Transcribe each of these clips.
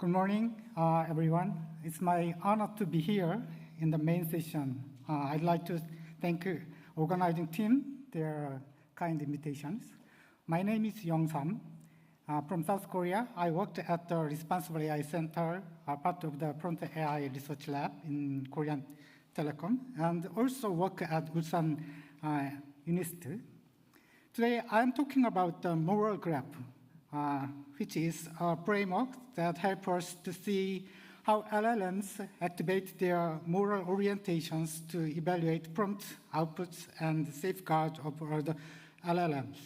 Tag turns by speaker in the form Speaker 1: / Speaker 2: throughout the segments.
Speaker 1: Good morning, everyone. It's my honor to be here in the main session. I'd like to thank the organizing team their kind invitations. My name is Youngsam. From South Korea, I worked at the Responsible AI Center, part of the Front AI Research Lab in Korean Telecom, and also work at Ulsan University. Today, I'm talking about the moral graph, which is a framework that helps us to see how LLMs activate their moral orientations to evaluate prompt outputs and safeguard over the LLMs.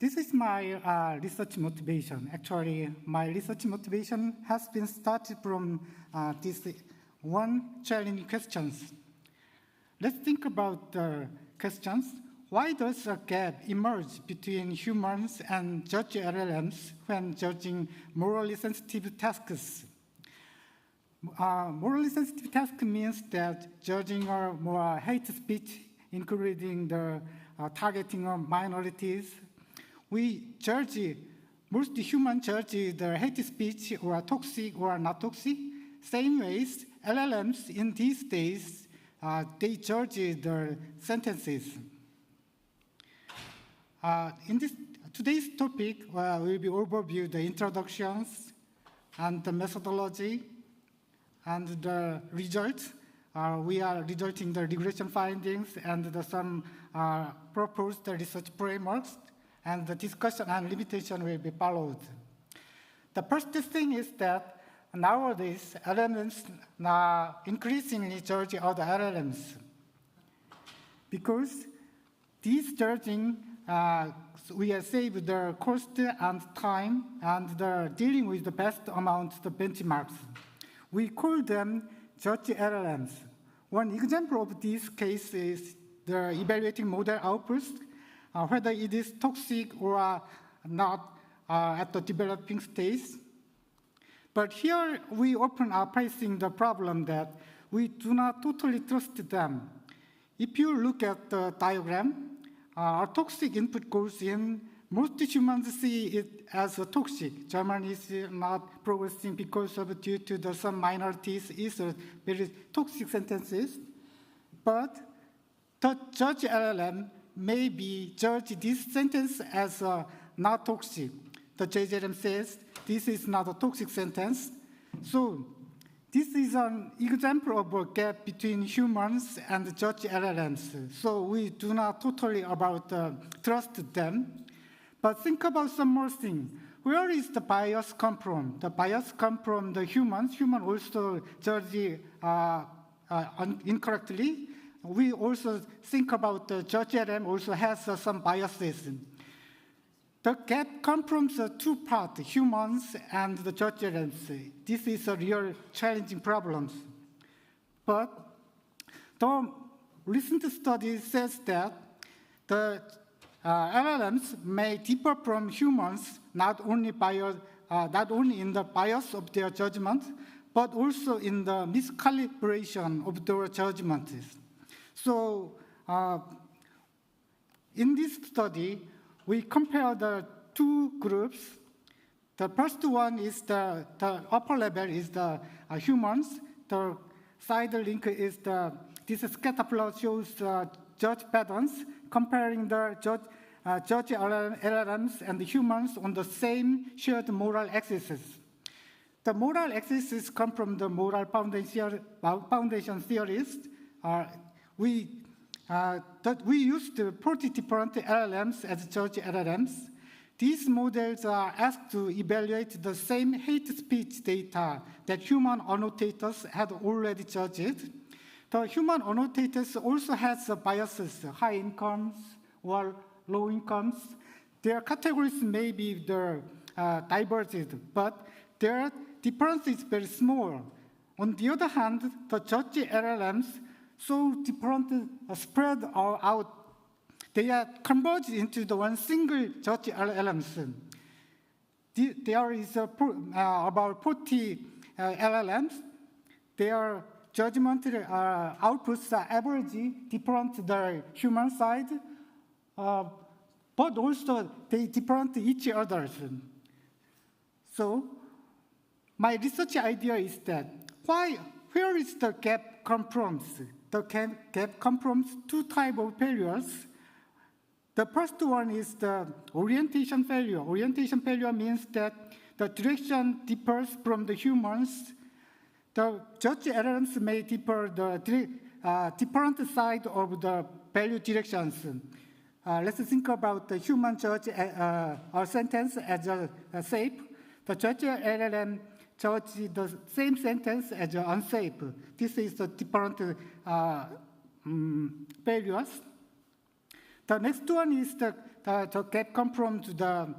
Speaker 1: This is my research motivation. Actually, my research motivation has been started from this one challenging questions. Let's think about the questions. Why does a gap emerge between humans and judge LLMs when judging morally sensitive tasks? Morally sensitive task means that judging more hate speech, including the targeting of minorities. Most humans judge the hate speech or toxic or not toxic. Same ways, LLMs in these days, they judge the sentences. Today's topic will be overview the introductions and the methodology and the results. We are resulting the regression findings and some proposed research frameworks, and the discussion and limitation will be followed. The first thing is that nowadays LLMs are increasingly judge other LLMs because these judging we have saved the cost and time and the dealing with the best amount of benchmarks. We call them judge LLMs. One example of this case is the evaluating model outputs, whether it is toxic or not at the developing stage. But here we often are facing the problem that we do not totally trust them. If you look at the diagram, a toxic input goes in. Most humans see it as a toxic. German is not progressing because of due to some minorities is a very toxic sentences. But the judge LLM maybe judge this sentence as not toxic. The JLM says this is not a toxic sentence. So this is an example of a gap between humans and judge LLMs. So we do not totally trust them. But think about some more things. Where is the bias come from? The bias come from the humans. Humans also judge incorrectly. We also think about the judge LLM also has some biases. The gap comes from the two parts, humans and the judge LLMs. This is a real challenging problem. But the recent study says that the LLMs may differ from humans not only in the bias of their judgment, but also in the miscalibration of their judgments. So in this study, we compare the two groups. The first one is the upper level is the humans. The side link is this scatter plot shows judge patterns, comparing the judge LLMs and the humans on the same shared moral axis. The moral axis come from the moral foundation theories. We used 40 different LLMs as judge LLMs. These models are asked to evaluate the same hate speech data that human annotators had already judged. The human annotators also has biases, high incomes or low incomes. Their categories may be diverged, but their difference is very small. On the other hand, the judge LLMs so different spread out. They are converged into the one single judge LLMs. There is about 40 LLMs. Their judgment outputs are averagely different the human side, but also they different each other. So my research idea is that where is the gap come from? The gap comes from two types of failures. The first one is the orientation failure. Orientation failure means that the direction differs from the humans. The judge LLMs may differ the different side of the value directions. Let's think about the human judge sentence as safe. The judge LLM judge the same sentence as unsafe. This is the different failures. The next one is the gap comes from the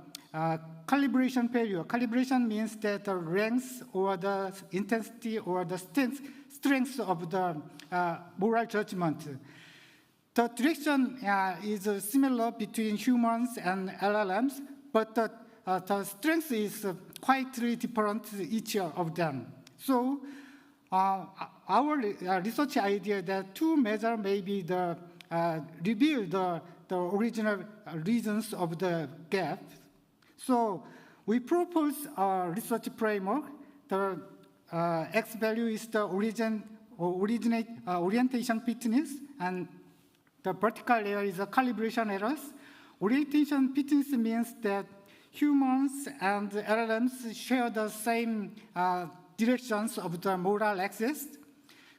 Speaker 1: calibration failure. Calibration means that the length or the intensity or the strength of the moral judgment. The direction is similar between humans and LLMs, but the strength is quite different each of them. So our research idea that two measures may be reveal the original reasons of the gap. So we propose a research framework. The X value is the orientation fitness, and the vertical layer is the calibration errors. Orientation fitness means that humans and LLMs share the same directions of the moral axis.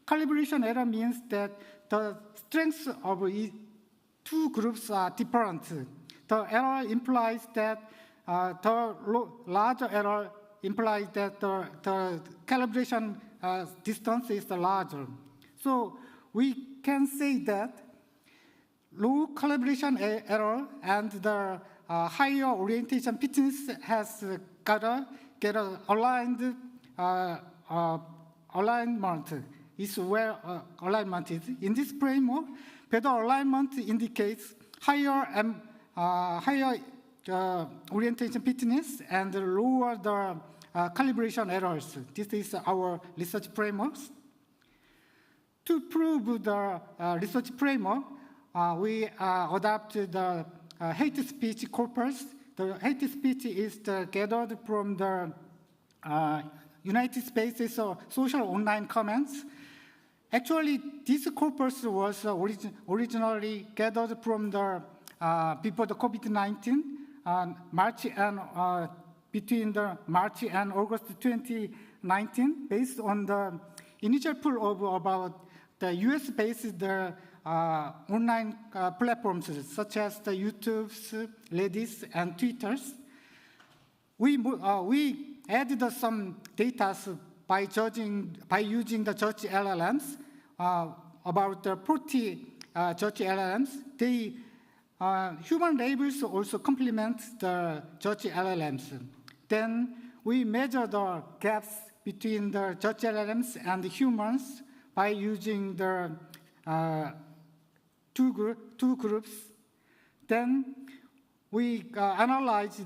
Speaker 1: Calibration error means that the strengths of two groups are different. The error implies that the larger error implies that the calibration distance is larger. So we can say that low calibration error and the higher orientation fitness has get a aligned alignment. Is where alignment is. In this framework, better alignment indicates higher orientation fitness and lower the calibration errors. This is our research framework. To prove the research framework, we adopted the hate speech corpus. The hate speech is gathered from the United States social online comments. Actually, this corpus was originally gathered from before the COVID-19, between the March and August 2019, based on the initial pool of about the US-based online platforms such as the YouTube's, Reddit's, and Twitter's. We added some data by using the judge LLMs, about the 40 judge LLMs. Human labels also complement the judge LLMs. Then we measure the gaps between the judge LLMs and the humans by using the two groups. Then we analyze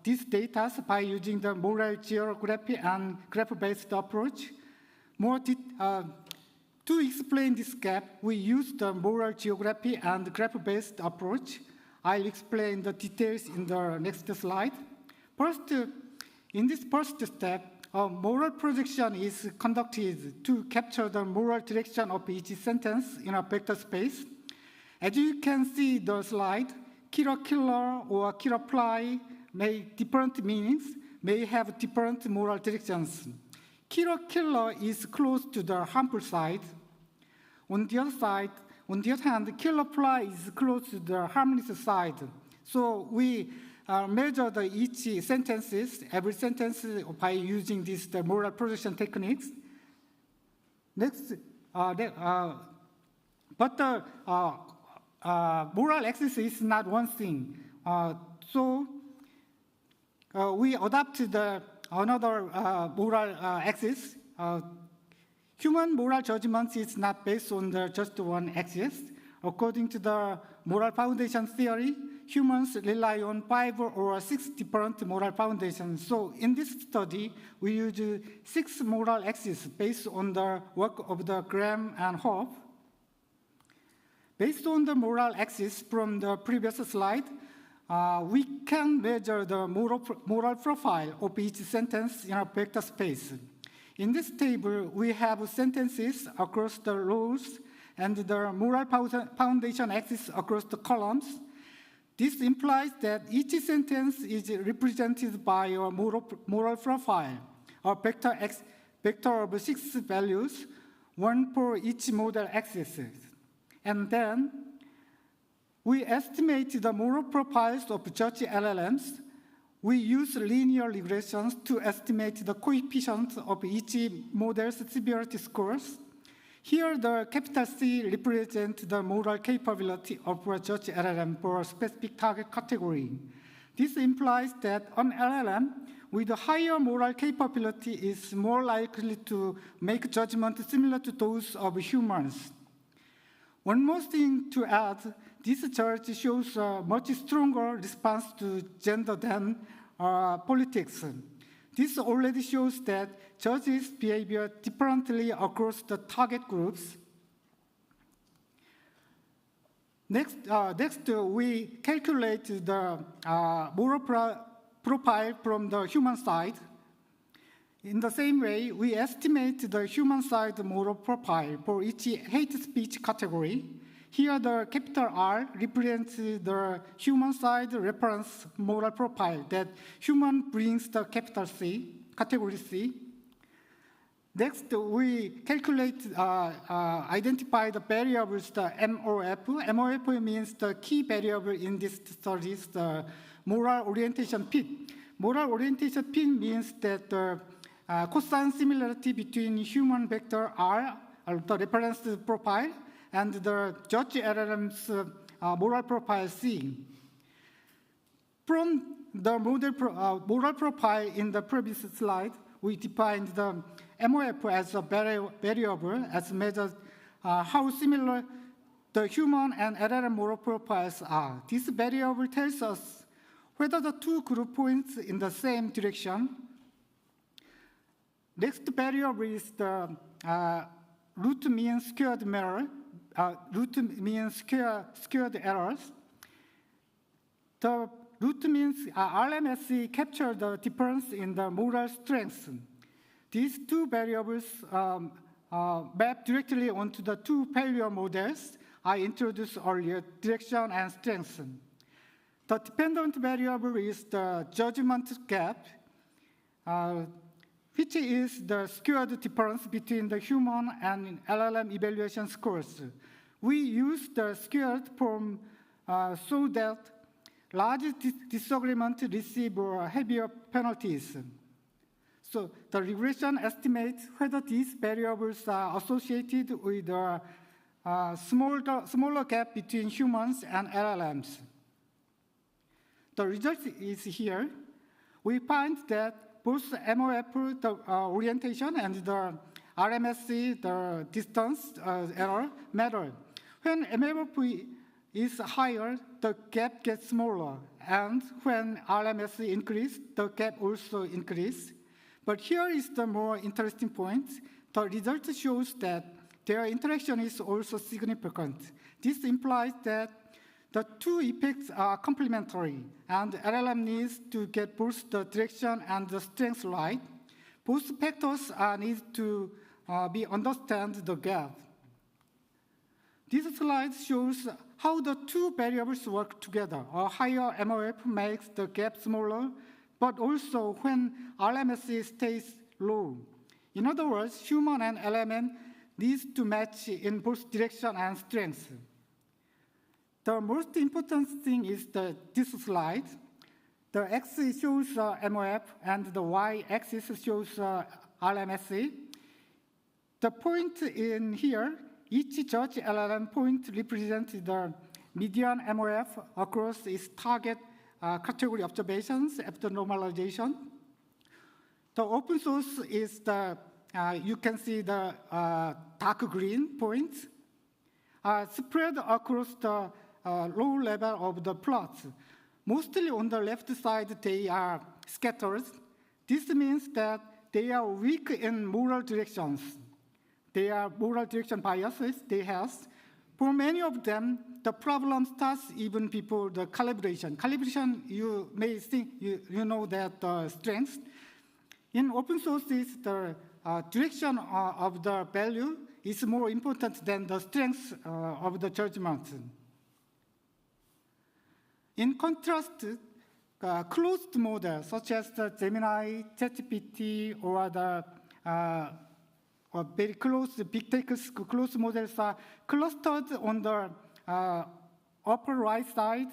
Speaker 1: these data by using the moral geography and graph-based approach. To explain this gap, we use the moral geography and graph-based approach. I'll explain the details in the next slide. First, in this first step, a moral projection is conducted to capture the moral direction of each sentence in a vector space. As you can see the slide, killer or killer different meanings, may have different moral directions. Killer is close to the harmful side. On the other hand, killer is close to the harmless side. So we measure each sentences, every sentence, by using the moral projection techniques. Next, but the moral axis is not one thing. So we adopted another moral axis. Human moral judgment is not based on just one axis. According to the moral foundation theory, humans rely on 5 or 6 different moral foundations. So in this study, we use 6 moral axes based on the work of the Graham and Hope. Based on the moral axis from the previous slide, we can measure the moral profile of each sentence in a vector space. In this table, we have sentences across the rows and the moral foundation axis across the columns. This implies that each sentence is represented by a moral profile, a vector of 6 values, 1 for each modal axis. And then we estimate the moral profiles of judge LLMs. We use linear regressions to estimate the coefficients of each model's severity scores. Here, the capital C represents the moral capability of a judge LLM for a specific target category. This implies that an LLM with a higher moral capability is more likely to make judgments similar to those of humans. One more thing to add, this chart shows a much stronger response to gender than politics. This already shows that judges behave differently across the target groups. Next, we calculate the moral profile from the human side. In the same way, we estimate the human side moral profile for each hate speech category. Here, the capital R represents the human side reference moral profile that human brings the capital C, category C. Next, we calculate, identify the variables, the MOF. MOF means the key variable in this study is the moral orientation fit. Moral orientation fit means that the cosine similarity between human vector R, the reference profile, and the judge LLM's moral profile C. From the moral profile in the previous slide, we defined the MOF as a variable as measured how similar the human and LLM moral profiles are. This variable tells us whether the two group points in the same direction. Next variable is the root mean squared error. Root mean squared errors. The root means RMSE capture the difference in the moral strengths. These two variables map directly onto the two failure models I introduced earlier, direction and strength. The dependent variable is the judgment gap, which is the squared difference between the human and LLM evaluation scores. We use the squared form so that large disagreement receive heavier penalties. So the regression estimates whether these variables are associated with a smaller gap between humans and LLMs. The result is here. We find that both MOF, the orientation, and the RMSE, the distance error, matter. When MOF is higher, the gap gets smaller, and when RMSE increases, the gap also increases. But here is the more interesting point. The result shows that their interaction is also significant. This implies that the two effects are complementary, and LLM needs to get both the direction and the strength right. Both factors need to be understand the gap. This slide shows how the two variables work together. A higher MOF makes the gap smaller, but also when RMSE stays low. In other words, human and LLM needs to match in both direction and strength. The most important thing is this slide. The x shows MOF and the y-axis shows RMSE. The point in here, each judge LLM point represents the median MOF across its target category observations after normalization. The open source is the, you can see the dark green points spread across the low level of the plots. Mostly on the left side, they are scattered. This means that they are weak in moral directions. They are moral direction biases they have, For many of them, the problem starts even before the calibration. Calibration, you may think you know that strength. In open sources, the direction of the value is more important than the strength of the judgment. In contrast, closed models such as the Gemini, ChatGPT, or the very close big data closed models are clustered on the upper right side,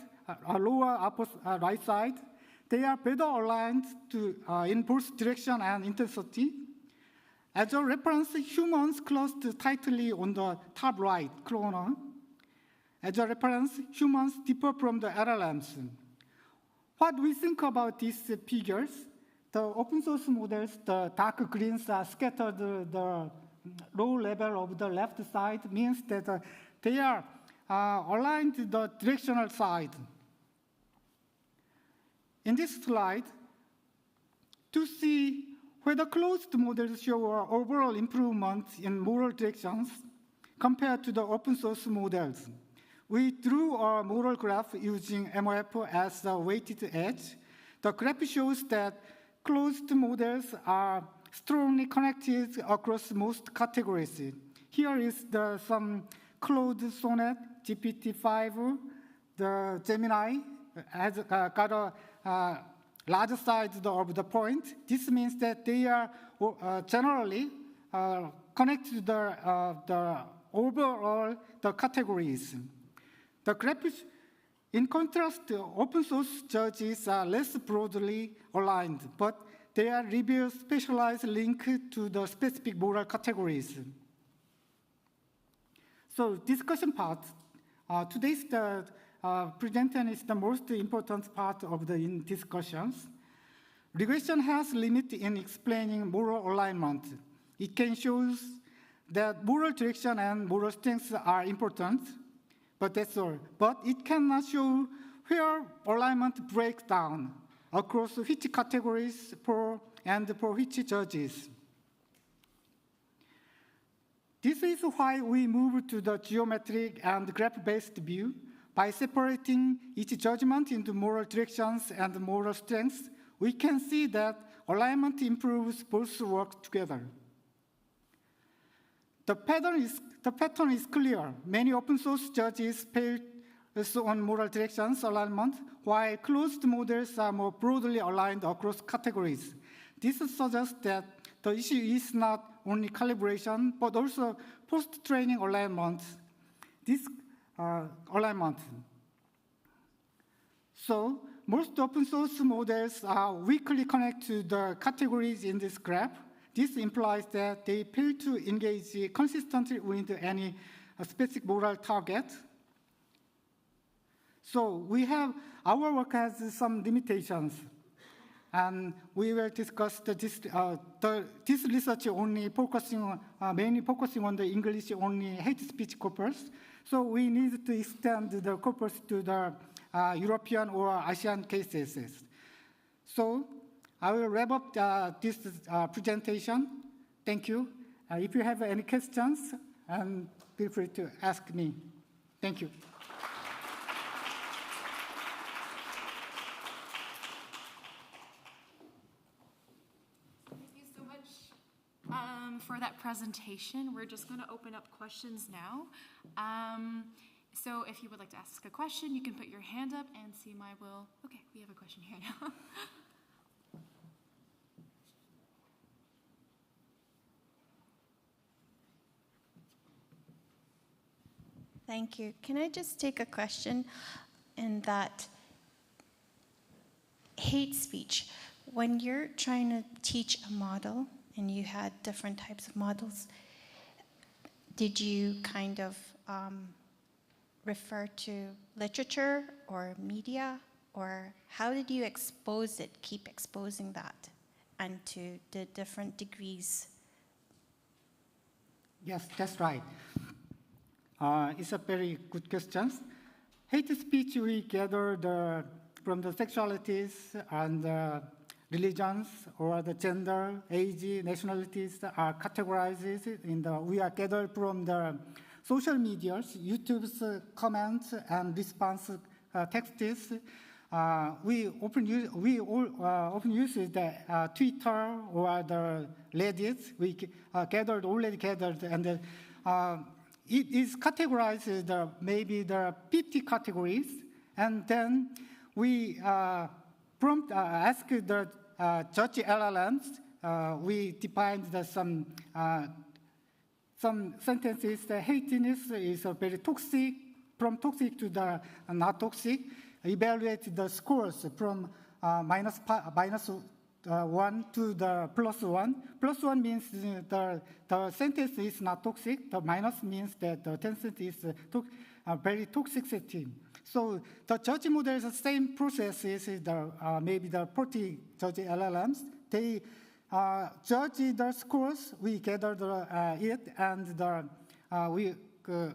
Speaker 1: lower upper right side. They are better aligned to in both direction and intensity. As a reference, humans cluster tightly on the top right corner. As a reference, humans differ from the LLMs. What we think about these figures, the open source models, the dark greens are scattered the low level of the left side, means that they are aligned to the directional side. In this slide, to see whether closed models show overall improvement in moral directions compared to the open source models, we drew a moral graph using MOF as a weighted edge. The graph shows that closed models are strongly connected across most categories. Here is some Claude Sonnet, GPT-5, the Gemini has got a larger size of the point. This means that they are generally connected to the overall the categories. The graph, in contrast, open source judges are less broadly aligned, but they are reveal specialized link to the specific moral categories. So discussion part. Today's presentation is the most important part of the discussions. Regression has limit in explaining moral alignment. It can show that moral direction and moral strengths are important, but that's all. But it cannot show where alignment breaks down across which categories for which judges. This is why we move to the geometric and graph-based view. By separating each judgment into moral directions and moral strengths, we can see that alignment improves both work together. The pattern is clear. Many open source judges fail on moral directions alignment, while closed models are more broadly aligned across categories. This suggests that the issue is not only calibration, but also post-training alignment. Alignment. So most open source models are weakly connected to the categories in this graph. This implies that they fail to engage consistently with any specific moral target. So our work has some limitations. And we will discuss this research only mainly focusing on the English-only hate speech corpus. So we need to extend the corpus to the European or Asian cases. So I will wrap up this presentation. Thank you. If you have any questions, feel free to ask me. Thank you.
Speaker 2: For that presentation, we're just going to open up questions now. So if you would like to ask a question, you can put your hand up and CMI will. Okay, we have a question here now.
Speaker 3: Thank you. Can I just take a question in that hate speech? When you're trying to teach a model, and you had different types of models, did you kind of refer to literature or media, or how did you expose it, keep exposing that, and to the different degrees?
Speaker 1: Yes, that's right. It's a very good question. Hate speech we gather from the sexualities and religions or the gender, age, nationalities are categorized we are gathered from the social medias, YouTube's comments and response texts. We often use the Twitter or the Reddit. We already gathered, and it is categorized maybe there are 50 categories, and then we ask the judge LLMs. We defined some sentences. The hatiness is very toxic, from toxic to the not toxic. Evaluate the scores from minus 1 to the +1. +1 means the sentence is not toxic. The minus means that the sentence is very toxicity. So the judge model is the same process as maybe the 40 judge LLMs. They judge the scores. We gather it and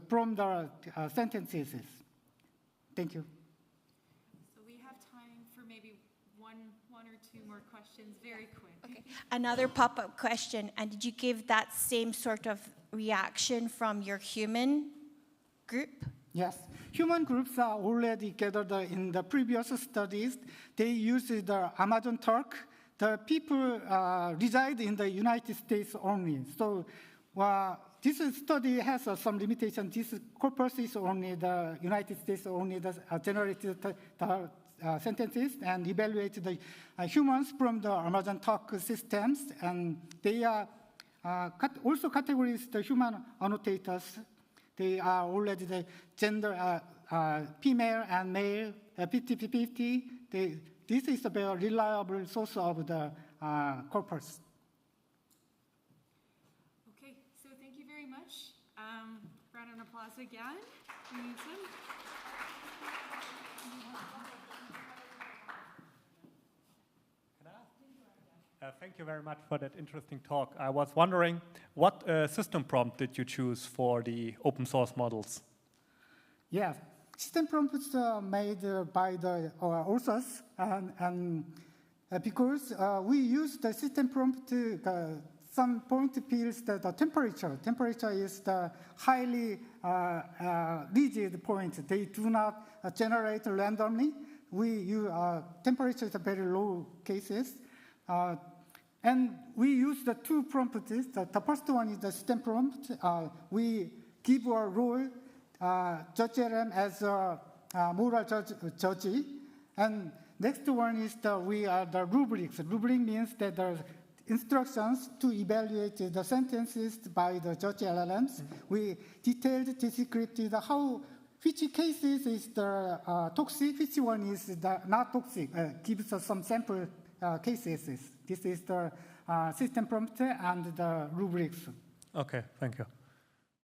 Speaker 1: from the sentences. Thank you.
Speaker 2: So we have time for maybe one or two more questions, very quick.
Speaker 3: Okay. Another pop-up question, and did you give that same sort of reaction from your human group?
Speaker 1: Yes. Human groups are already gathered in the previous studies. They use the Amazon Turk. The people reside in the United States only. So this study has some limitations. This corpus is only the United States, only the generated sentences, and evaluate the humans from the Amazon Talk systems. And they are also categories the human annotators. They are already the gender, female and male, 50-50. This is a very reliable source of the corpus.
Speaker 2: Okay, so thank you very much. Round of applause again. Youngsam.
Speaker 4: Thank you very much for that interesting talk. I was wondering, what system prompt did you choose for the open source models?
Speaker 1: Yes, system prompts made by the authors, and because we use the system prompt to some point feels that the temperature. Temperature is the highly rigid point. They do not generate randomly. We use temperature is a very low cases. And we use the two prompts. The first one is the system prompt. We give a role, judge LLM as a moral judge. And next one is the rubrics. Rubric means that the instructions to evaluate the sentences by the judge LLMs. We detailed, described which cases is the toxic, which one is the not toxic. Gives us some sample cases. This is the system prompt and the rubrics.
Speaker 4: Okay, thank you.